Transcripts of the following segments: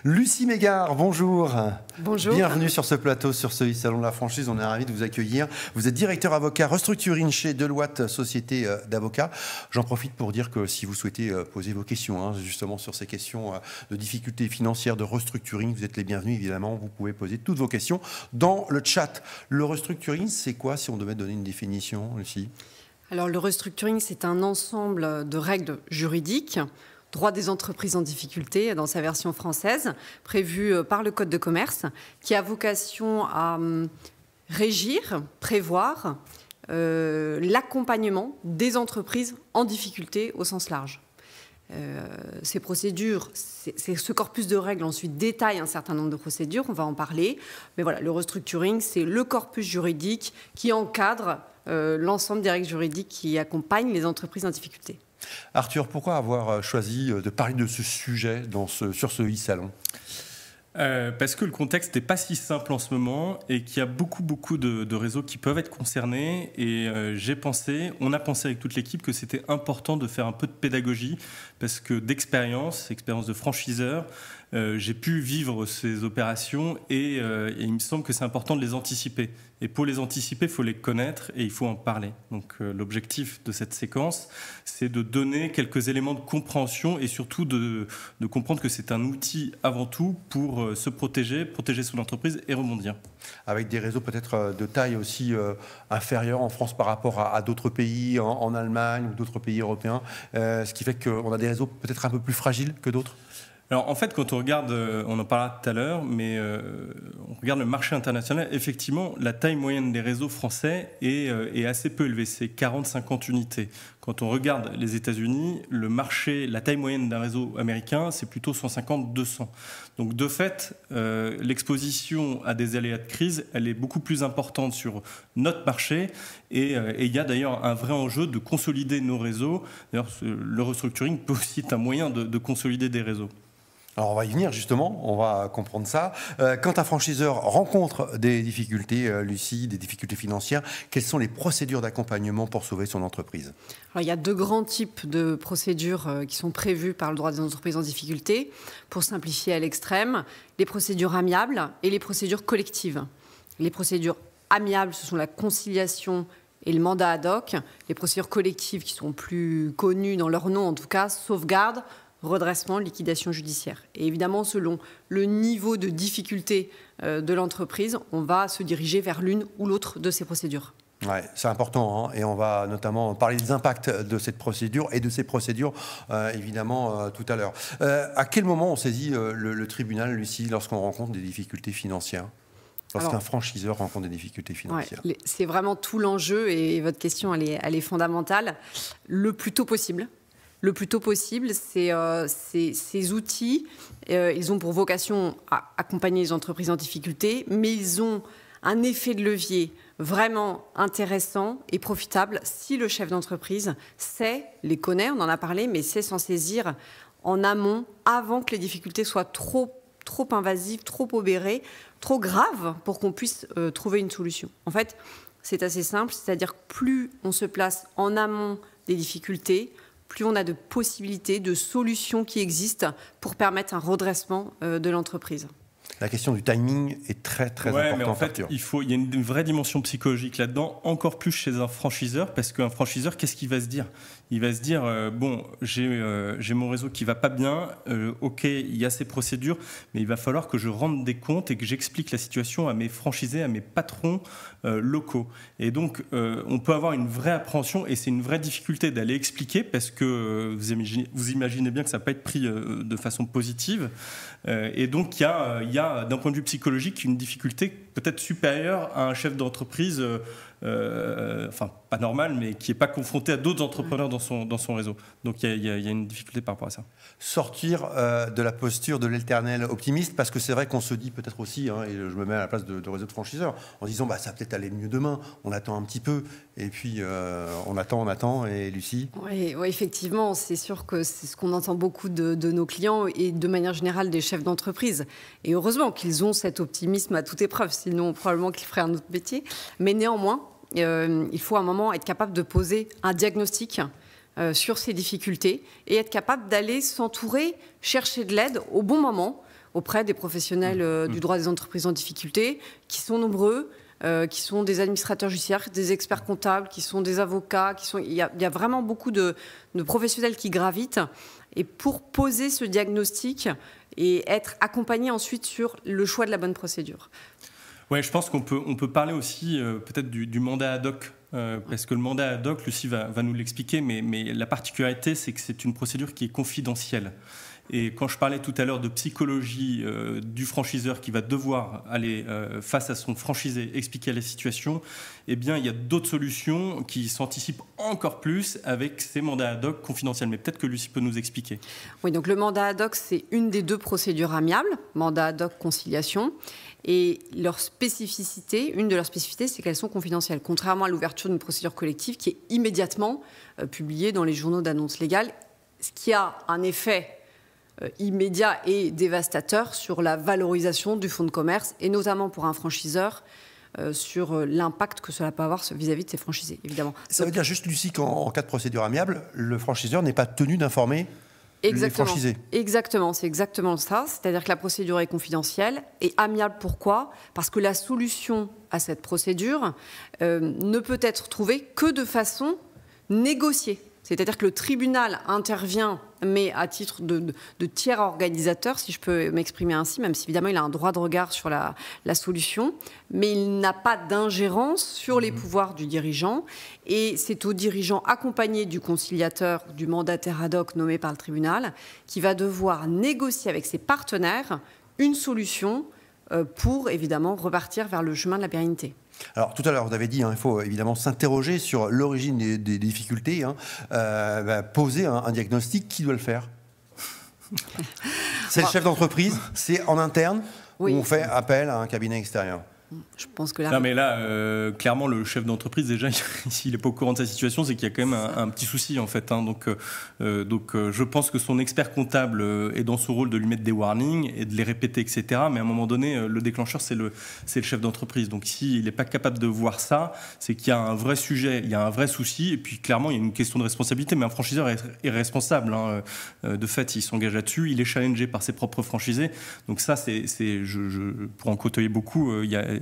Lucie Mégard, bonjour. Bonjour. Bienvenue sur ce plateau, sur ce Salon de la franchise. On est ravis de vous accueillir. Vous êtes directeur avocat restructuring chez Deloitte, société d'avocats. J'en profite pour dire que si vous souhaitez poser vos questions, justement sur ces questions de difficultés financières, de restructuring, vous êtes les bienvenus, évidemment. Vous pouvez poser toutes vos questions dans le chat. Le restructuring, c'est quoi, si on devait donner une définition, Lucie ? Alors, le restructuring, c'est un ensemble de règles juridiques, droit des entreprises en difficulté dans sa version française, prévue par le Code de commerce, qui a vocation à régir, prévoir l'accompagnement des entreprises en difficulté au sens large. Ces procédures, ce corpus de règles ensuite détaille un certain nombre de procédures, on va en parler. Mais voilà, le restructuring, c'est le corpus juridique qui encadre l'ensemble des règles juridiques qui accompagnent les entreprises en difficulté. Arthur, pourquoi avoir choisi de parler de ce sujet sur ce e-salon ? Parce que le contexte n'est pas si simple en ce moment et qu'il y a beaucoup de réseaux qui peuvent être concernés. Et on a pensé avec toute l'équipe que c'était important de faire un peu de pédagogie parce que expérience de franchiseur, j'ai pu vivre ces opérations et il me semble que c'est important de les anticiper. Et pour les anticiper, il faut les connaître et il faut en parler. Donc l'objectif de cette séquence, c'est de donner quelques éléments de compréhension et surtout de comprendre que c'est un outil avant tout pour se protéger son entreprise et rebondir. Avec des réseaux peut-être de taille aussi inférieure en France par rapport à d'autres pays, en Allemagne ou d'autres pays européens, ce qui fait qu'on a des réseaux peut-être un peu plus fragiles que d'autres ? Alors en fait, quand on regarde, on en parlera tout à l'heure, mais on regarde le marché international, effectivement, la taille moyenne des réseaux français est assez peu élevée, c'est 40-50 unités. Quand on regarde les États-Unis, la taille moyenne d'un réseau américain, c'est plutôt 150-200. Donc de fait, l'exposition à des aléas de crise, elle est beaucoup plus importante sur notre marché et il y a d'ailleurs un vrai enjeu de consolider nos réseaux. D'ailleurs, le restructuring peut aussi être un moyen de consolider des réseaux. Alors on va y venir justement, on va comprendre ça. Quand un franchiseur rencontre des difficultés, Lucie, des difficultés financières, quelles sont les procédures d'accompagnement pour sauver son entreprise ? Alors, il y a deux grands types de procédures qui sont prévues par le droit des entreprises en difficulté. Pour simplifier à l'extrême, les procédures amiables et les procédures collectives. Les procédures amiables, ce sont la conciliation et le mandat ad hoc. Les procédures collectives, qui sont plus connues dans leur nom en tout cas, sauvegarde, redressement, liquidation judiciaire. Et évidemment, selon le niveau de difficulté de l'entreprise, on va se diriger vers l'une ou l'autre de ces procédures. Ouais, c'est important, et on va notamment parler des impacts de cette procédure et de ces procédures, évidemment, tout à l'heure. À quel moment on saisit le tribunal, Lucie, lorsqu'on rencontre des difficultés financières ? Lorsqu'un franchiseur rencontre des difficultés financières. Ouais, c'est vraiment tout l'enjeu, et votre question, elle est fondamentale. Le plus tôt possible. Le plus tôt possible, ces outils, ils ont pour vocation à accompagner les entreprises en difficulté, mais ils ont un effet de levier vraiment intéressant et profitable si le chef d'entreprise les connaît, on en a parlé, mais sait s'en saisir en amont, avant que les difficultés soient trop invasives, trop obérées, trop graves pour qu'on puisse trouver une solution. En fait, c'est assez simple, c'est-à-dire que plus on se place en amont des difficultés, plus on a de possibilités, de solutions qui existent pour permettre un redressement de l'entreprise. La question du timing est très importante. Mais en fait, il y a une vraie dimension psychologique là-dedans, encore plus chez un franchiseur, parce qu'un franchiseur, qu'est-ce qu'il va se dire ? Il va se dire, j'ai mon réseau qui va pas bien, ok, il y a ces procédures, mais il va falloir que je rende des comptes et que j'explique la situation à mes franchisés, à mes patrons locaux. Et donc, on peut avoir une vraie appréhension et c'est une vraie difficulté d'aller expliquer parce que vous imaginez bien que ça ne va pas être pris de façon positive. Et donc, il y a, d'un point de vue psychologique, une difficulté peut-être supérieure à un chef d'entreprise pas normal, mais qui n'est pas confronté à d'autres entrepreneurs dans son réseau. Donc il y a une difficulté par rapport à ça. Sortir de la posture de l'éternel optimiste, parce que c'est vrai qu'on se dit peut-être aussi, et je me mets à la place de réseau de franchiseurs, en disant ça va peut-être aller mieux demain, on attend un petit peu, et puis on attend, et Lucie ? Oui, effectivement, c'est sûr que c'est ce qu'on entend beaucoup de nos clients et de manière générale des chefs d'entreprise. Et heureusement qu'ils ont cet optimisme à toute épreuve, sinon probablement qu'ils feraient un autre métier. Mais néanmoins, il faut à un moment être capable de poser un diagnostic sur ces difficultés et être capable d'aller s'entourer, chercher de l'aide au bon moment, auprès des professionnels du droit des entreprises en difficulté, qui sont nombreux, qui sont des administrateurs judiciaires, des experts comptables, qui sont des avocats. Il y a vraiment beaucoup de professionnels qui gravitent. Et pour poser ce diagnostic et être accompagné ensuite sur le choix de la bonne procédure. Ouais, je pense qu'on peut parler aussi peut-être du mandat ad hoc. Parce que le mandat ad hoc, Lucie va nous l'expliquer, mais la particularité, c'est que c'est une procédure qui est confidentielle. Et quand je parlais tout à l'heure de psychologie du franchiseur qui va devoir aller face à son franchisé, expliquer la situation, eh bien, il y a d'autres solutions qui s'anticipent encore plus avec ces mandats ad hoc confidentiels. Mais peut-être que Lucie peut nous expliquer. Oui, donc le mandat ad hoc, c'est une des 2 procédures amiables, mandat ad hoc conciliation. Et leur spécificité, une de leurs spécificités, c'est qu'elles sont confidentielles, contrairement à l'ouverture d'une procédure collective qui est immédiatement publiée dans les journaux d'annonces légales, ce qui a un effet immédiat et dévastateur sur la valorisation du fonds de commerce, et notamment pour un franchiseur, sur l'impact que cela peut avoir vis-à-vis de ses franchisés, évidemment. Ça veut dire juste, Lucie, qu'en cas de procédure amiable, le franchiseur n'est pas tenu d'informer les franchisés. Exactement, c'est exactement ça. C'est-à-dire que la procédure est confidentielle et amiable. Pourquoi ? Parce que la solution à cette procédure ne peut être trouvée que de façon négociée. C'est-à-dire que le tribunal intervient, mais à titre de tiers organisateur, si je peux m'exprimer ainsi, même si évidemment il a un droit de regard sur la solution, mais il n'a pas d'ingérence sur les pouvoirs du dirigeant. Et c'est au dirigeant accompagné du conciliateur, du mandataire ad hoc nommé par le tribunal, qui va devoir négocier avec ses partenaires une solution pour évidemment repartir vers le chemin de la pérennité. Alors, tout à l'heure, vous avez dit, il faut évidemment s'interroger sur l'origine des difficultés, poser un diagnostic. Qui doit le faire? C'est le chef d'entreprise? C'est en interne? Oui. Ou on fait appel à un cabinet extérieur? Je pense que là... Non, mais là, clairement, le chef d'entreprise, déjà, s'il n'est pas au courant de sa situation, c'est qu'il y a quand même un petit souci, en fait. Donc, je pense que son expert comptable est dans son rôle de lui mettre des warnings et de les répéter, etc. Mais à un moment donné, le déclencheur, c'est le chef d'entreprise. Donc, s'il n'est pas capable de voir ça, c'est qu'il y a un vrai sujet, il y a un vrai souci. Et puis, clairement, il y a une question de responsabilité. Mais un franchiseur est responsable. De fait, il s'engage là-dessus. Il est challengé par ses propres franchisés. Donc, ça, pour en côtoyer beaucoup,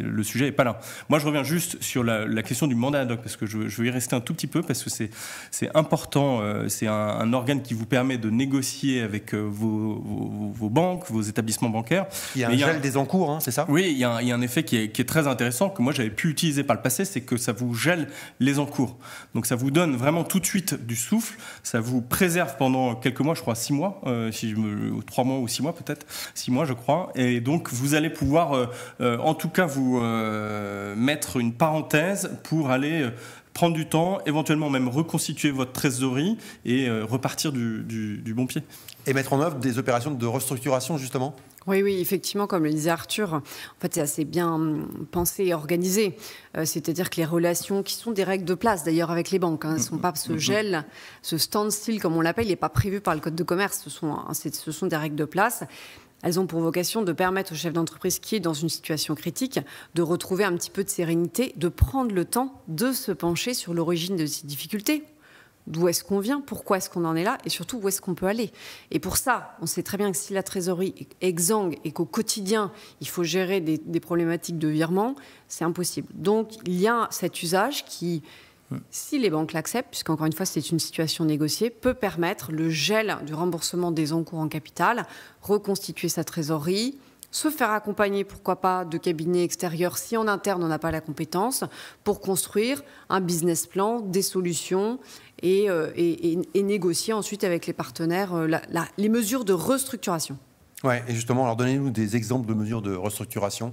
le sujet n'est pas là. Moi, je reviens juste sur la question du mandat ad hoc, parce que je veux y rester un tout petit peu, parce que c'est important. C'est un organe qui vous permet de négocier avec vos banques, vos établissements bancaires. Il y a un gel des encours, c'est ça? Oui, il y a un effet qui est très intéressant, que moi, j'avais pu utiliser par le passé, c'est que ça vous gèle les encours. Donc, ça vous donne vraiment tout de suite du souffle. Ça vous préserve pendant quelques mois, je crois 6 mois, 3 mois ou 6 mois peut-être, 6 mois, je crois. Et donc, vous allez pouvoir, en tout cas, vous mettre une parenthèse pour aller prendre du temps, éventuellement même reconstituer votre trésorerie et repartir du bon pied. Et mettre en œuvre des opérations de restructuration, justement? Oui, effectivement, comme le disait Arthur, en fait, c'est assez bien pensé et organisé. C'est-à-dire que les relations, qui sont des règles de place, d'ailleurs, avec les banques, ne sont pas ce gel, ce standstill, comme on l'appelle, il n'est pas prévu par le Code de commerce. Ce sont des règles de place. Elles ont pour vocation de permettre au chef d'entreprise qui est dans une situation critique de retrouver un petit peu de sérénité, de prendre le temps de se pencher sur l'origine de ces difficultés. D'où est-ce qu'on vient, pourquoi est-ce qu'on en est là, et surtout où est-ce qu'on peut aller. Et pour ça, on sait très bien que si la trésorerie est exsangue et qu'au quotidien, il faut gérer des problématiques de virement, c'est impossible. Donc, il y a cet usage qui, si les banques l'acceptent, puisqu'encore une fois, c'est une situation négociée, peut permettre le gel du remboursement des encours en capital, reconstituer sa trésorerie, se faire accompagner, pourquoi pas, de cabinets extérieurs si en interne on n'a pas la compétence, pour construire un business plan, des solutions et négocier ensuite avec les partenaires les mesures de restructuration. Ouais, et justement, alors donnez-nous des exemples de mesures de restructuration.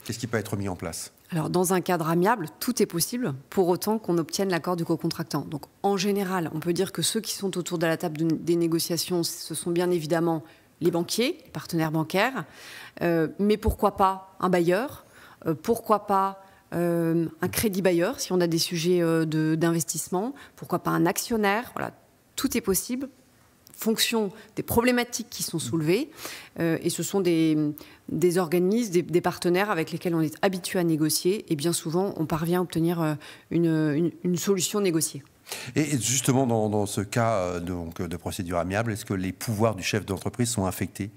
Qu'est-ce qui peut être mis en place? Alors, dans un cadre amiable, tout est possible, pour autant qu'on obtienne l'accord du co-contractant. Donc, en général, on peut dire que ceux qui sont autour de la table des négociations, ce sont bien évidemment les banquiers, les partenaires bancaires, mais pourquoi pas un bailleur, pourquoi pas un crédit bailleur, si on a des sujets d'investissement, pourquoi pas un actionnaire, voilà, tout est possible, fonction des problématiques qui sont soulevées, et ce sont des organismes, des partenaires avec lesquels on est habitué à négocier, et bien souvent on parvient à obtenir une solution négociée. Et justement, dans ce cas de procédure amiable, est-ce que les pouvoirs du chef d'entreprise sont affectés?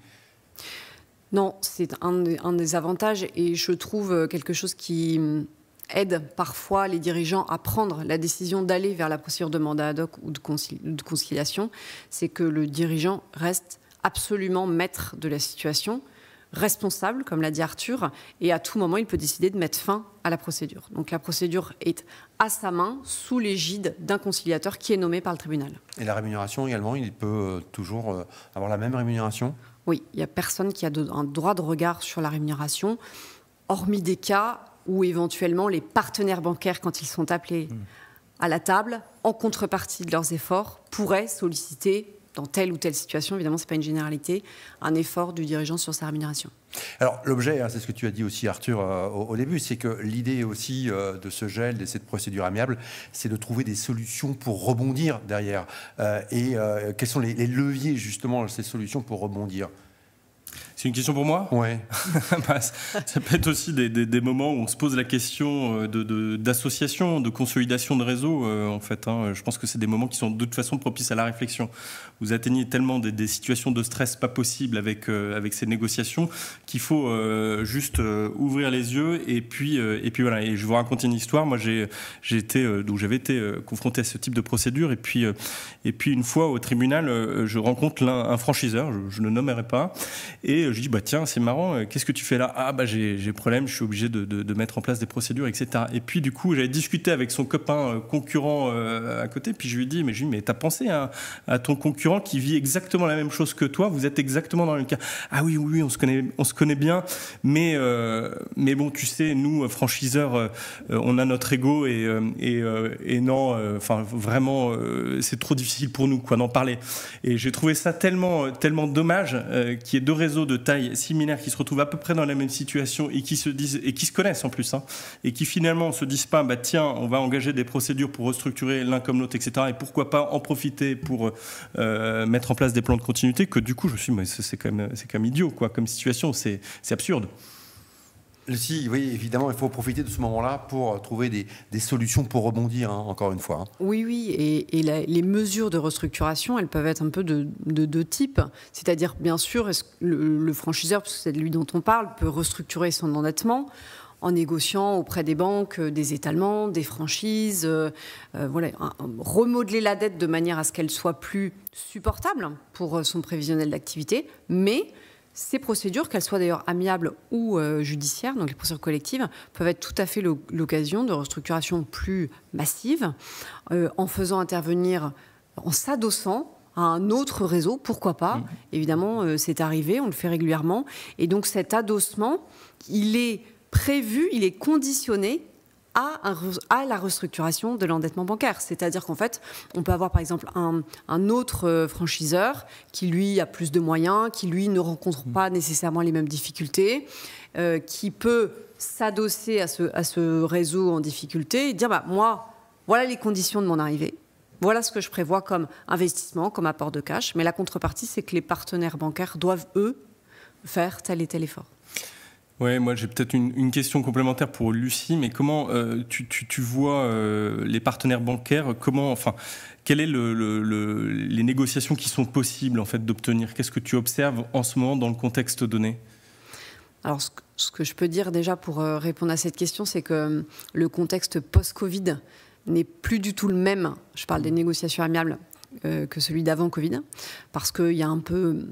Non, c'est un des avantages et je trouve quelque chose qui aide parfois les dirigeants à prendre la décision d'aller vers la procédure de mandat ad hoc ou de conciliation, c'est que le dirigeant reste absolument maître de la situation, responsable, comme l'a dit Arthur, et à tout moment, il peut décider de mettre fin à la procédure. Donc la procédure est à sa main, sous l'égide d'un conciliateur qui est nommé par le tribunal. Et la rémunération également, il peut toujours avoir la même rémunération ? Oui, il n'y a personne qui a un droit de regard sur la rémunération, hormis des cas où éventuellement les partenaires bancaires, quand ils sont appelés à la table, en contrepartie de leurs efforts, pourraient solliciter, dans telle ou telle situation, évidemment ce n'est pas une généralité, un effort du dirigeant sur sa rémunération. Alors l'objet, c'est ce que tu as dit aussi Arthur au début, c'est que l'idée aussi de ce gel, de cette procédure amiable, c'est de trouver des solutions pour rebondir derrière. Quels sont les leviers justement, ces solutions pour rebondir ? C'est une question pour moi ? Ouais. Ça peut être aussi des moments où on se pose la question d'association, de consolidation de réseau, en fait. Je pense que c'est des moments qui sont de toute façon propices à la réflexion. Vous atteignez tellement des situations de stress pas possibles avec ces négociations qu'il faut juste ouvrir les yeux et puis voilà. Et je vais vous raconter une histoire. Moi, j'avais été confronté à ce type de procédure et puis une fois au tribunal, je rencontre un franchiseur, je ne nommerai pas, et je dis tiens, c'est marrant, qu'est-ce que tu fais là ? J'ai problème, je suis obligé de mettre en place des procédures, etc. Et puis du coup j'avais discuté avec son copain concurrent à côté, puis je lui ai dit mais t'as pensé à ton concurrent qui vit exactement la même chose que toi, vous êtes exactement dans le même cas. Ah oui, on se connaît bien, mais bon, tu sais, nous franchiseurs, on a notre ego et non, vraiment c'est trop difficile pour nous d'en parler. Et j'ai trouvé ça tellement dommage qu'il y ait deux réseaux de taille similaire qui se retrouvent à peu près dans la même situation et qui se disent et qui se connaissent en plus, et qui finalement se disent pas tiens, on va engager des procédures pour restructurer l'un comme l'autre, etc. Et pourquoi pas en profiter pour mettre en place des plans de continuité, que du coup je me suis dit, mais c'est quand même idiot quoi, comme situation, c'est absurde. Si, oui, évidemment, il faut profiter de ce moment-là pour trouver des solutions pour rebondir, encore une fois. Oui, et les mesures de restructuration, elles peuvent être un peu de deux types. C'est-à-dire, bien sûr, le franchiseur, parce que c'est de lui dont on parle, peut restructurer son endettement en négociant auprès des banques des étalements, des franchises, remodeler la dette de manière à ce qu'elle soit plus supportable pour son prévisionnel d'activité, mais ces procédures, qu'elles soient d'ailleurs amiables ou judiciaires, donc les procédures collectives, peuvent être tout à fait l'occasion de restructuration plus massive, en faisant intervenir, en s'adossant à un autre réseau, pourquoi pas. Évidemment, c'est arrivé, on le fait régulièrement. Et donc cet adossement, il est prévu, il est conditionné à la restructuration de l'endettement bancaire. C'est-à-dire qu'en fait, on peut avoir par exemple un autre franchiseur qui, lui, a plus de moyens, qui, lui, ne rencontre pas nécessairement les mêmes difficultés, qui peut s'adosser à ce réseau en difficulté et dire moi, voilà les conditions de mon arrivée. Voilà ce que je prévois comme investissement, comme apport de cash. Mais la contrepartie, c'est que les partenaires bancaires doivent, eux, faire tel et tel effort. Ouais, moi j'ai peut-être une question complémentaire pour Lucie, mais comment tu vois les partenaires bancaires, quelles sont les négociations qui sont possibles en fait d'obtenir ? Qu'est-ce que tu observes en ce moment dans le contexte donné ? Alors ce que je peux dire déjà pour répondre à cette question, c'est que le contexte post-Covid n'est plus du tout le même, je parle des négociations amiables, que celui d'avant Covid, parce qu'il y a un peu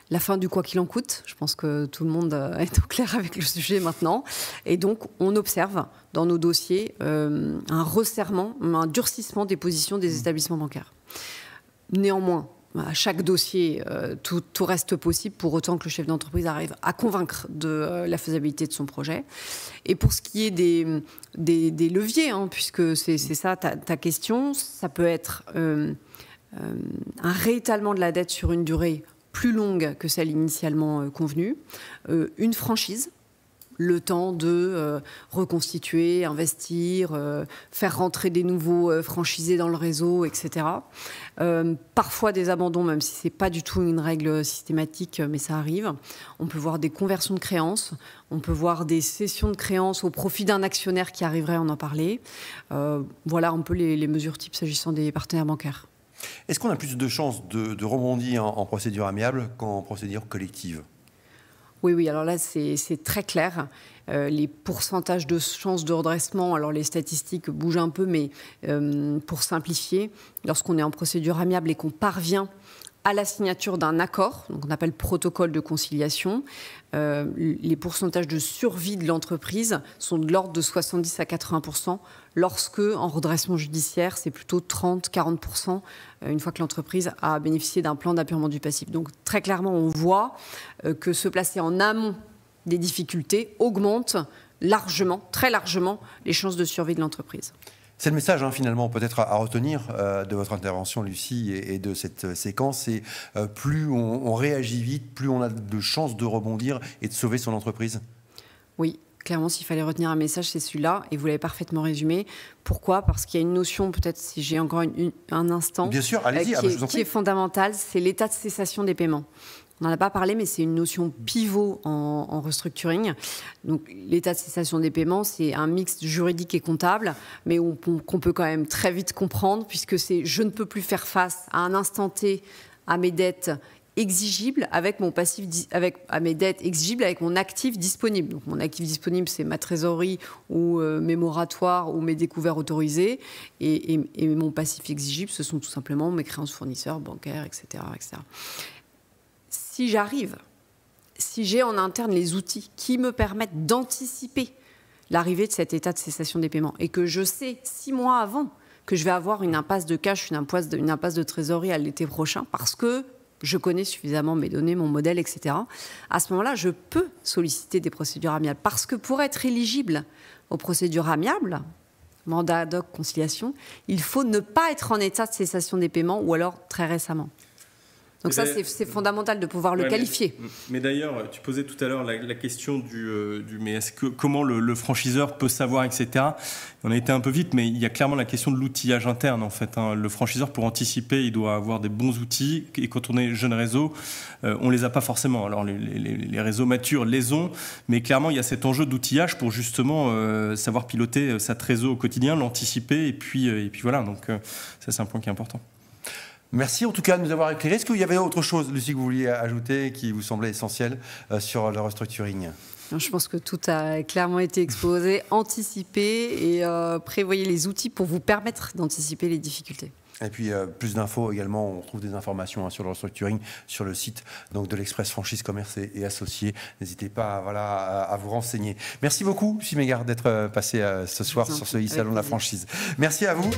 la fin du quoi qu'il en coûte. Je pense que tout le monde est au clair avec le sujet maintenant. Et donc, on observe dans nos dossiers un resserrement, un durcissement des positions des établissements bancaires. Néanmoins, à chaque dossier, tout reste possible pour autant que le chef d'entreprise arrive à convaincre de la faisabilité de son projet. Et pour ce qui est des leviers, puisque c'est ça ta question, ça peut être un réétalement de la dette sur une durée plus longue que celle initialement convenue, une franchise, le temps de reconstituer, investir, faire rentrer des nouveaux franchisés dans le réseau, etc. Parfois des abandons, même si ce n'est pas du tout une règle systématique, mais ça arrive. On peut voir des conversions de créances, on peut voir des cessions de créances au profit d'un actionnaire qui arriverait à en parler. Voilà un peu les mesures types s'agissant des partenaires bancaires. Est-ce qu'on a plus de chances de rebondir en procédure amiable qu'en procédure collective ? Oui, alors là, c'est très clair. Les pourcentages de chances de redressement, alors les statistiques bougent un peu, mais pour simplifier, lorsqu'on est en procédure amiable et qu'on parvient à la signature d'un accord, donc on appelle protocole de conciliation, les pourcentages de survie de l'entreprise sont de l'ordre de 70 à 80%, lorsque, en redressement judiciaire, c'est plutôt 30-40%, une fois que l'entreprise a bénéficié d'un plan d'apurement du passif. Donc très clairement, on voit que se placer en amont des difficultés augmente largement, très largement, les chances de survie de l'entreprise. C'est le message, finalement, peut-être à retenir de votre intervention, Lucie, et de cette séquence. C'est plus on réagit vite, plus on a de chances de rebondir et de sauver son entreprise. Oui, clairement, s'il fallait retenir un message, c'est celui-là, et vous l'avez parfaitement résumé. Pourquoi ? Parce qu'il y a une notion, peut-être si j'ai encore un instant, bien sûr, allez-y, qui est fondamentale, c'est l'état de cessation des paiements. On n'en a pas parlé, mais c'est une notion pivot en restructuring. Donc, l'état de cessation des paiements, c'est un mix juridique et comptable, mais qu'on peut quand même très vite comprendre, puisque c'est je ne peux plus faire face à un instant T à mes dettes exigibles avec mon passif, à mes dettes exigibles avec mon actif disponible. Donc, mon actif disponible, c'est ma trésorerie ou mes moratoires ou mes découverts autorisés. Et mon passif exigible, ce sont tout simplement mes créances fournisseurs, bancaires, etc., etc. Si j'ai en interne les outils qui me permettent d'anticiper l'arrivée de cet état de cessation des paiements et que je sais 6 mois avant que je vais avoir une impasse de cash, une impasse de trésorerie à l'été prochain parce que je connais suffisamment mes données, mon modèle, etc. À ce moment-là, je peux solliciter des procédures amiables parce que pour être éligible aux procédures amiables, mandat ad hoc, conciliation, il faut ne pas être en état de cessation des paiements ou alors très récemment. Donc ça, c'est fondamental de pouvoir le qualifier. Mais d'ailleurs, tu posais tout à l'heure la question mais comment le franchiseur peut savoir, etc. On a été un peu vite, mais il y a clairement la question de l'outillage interne, en fait. Le franchiseur, pour anticiper, il doit avoir des bons outils. Et quand on est jeune réseau, on les a pas forcément. Alors, les réseaux matures les ont, mais clairement, il y a cet enjeu d'outillage pour justement savoir piloter sa trésor au quotidien, l'anticiper, et puis voilà. Donc, ça, c'est un point qui est important. Merci en tout cas de nous avoir éclairé. Est-ce qu'il y avait autre chose, Lucie, que vous vouliez ajouter qui vous semblait essentiel sur le restructuring ? Non, je pense que tout a clairement été exposé, anticipé et prévoyez les outils pour vous permettre d'anticiper les difficultés. Et puis plus d'infos également, on retrouve des informations sur le restructuring sur le site donc, de l'Express Franchise Commerce et Associés. N'hésitez pas à vous renseigner. Merci beaucoup, Lucie Mégard, d'être passée ce soir sur ce salon de la franchise. Merci à vous.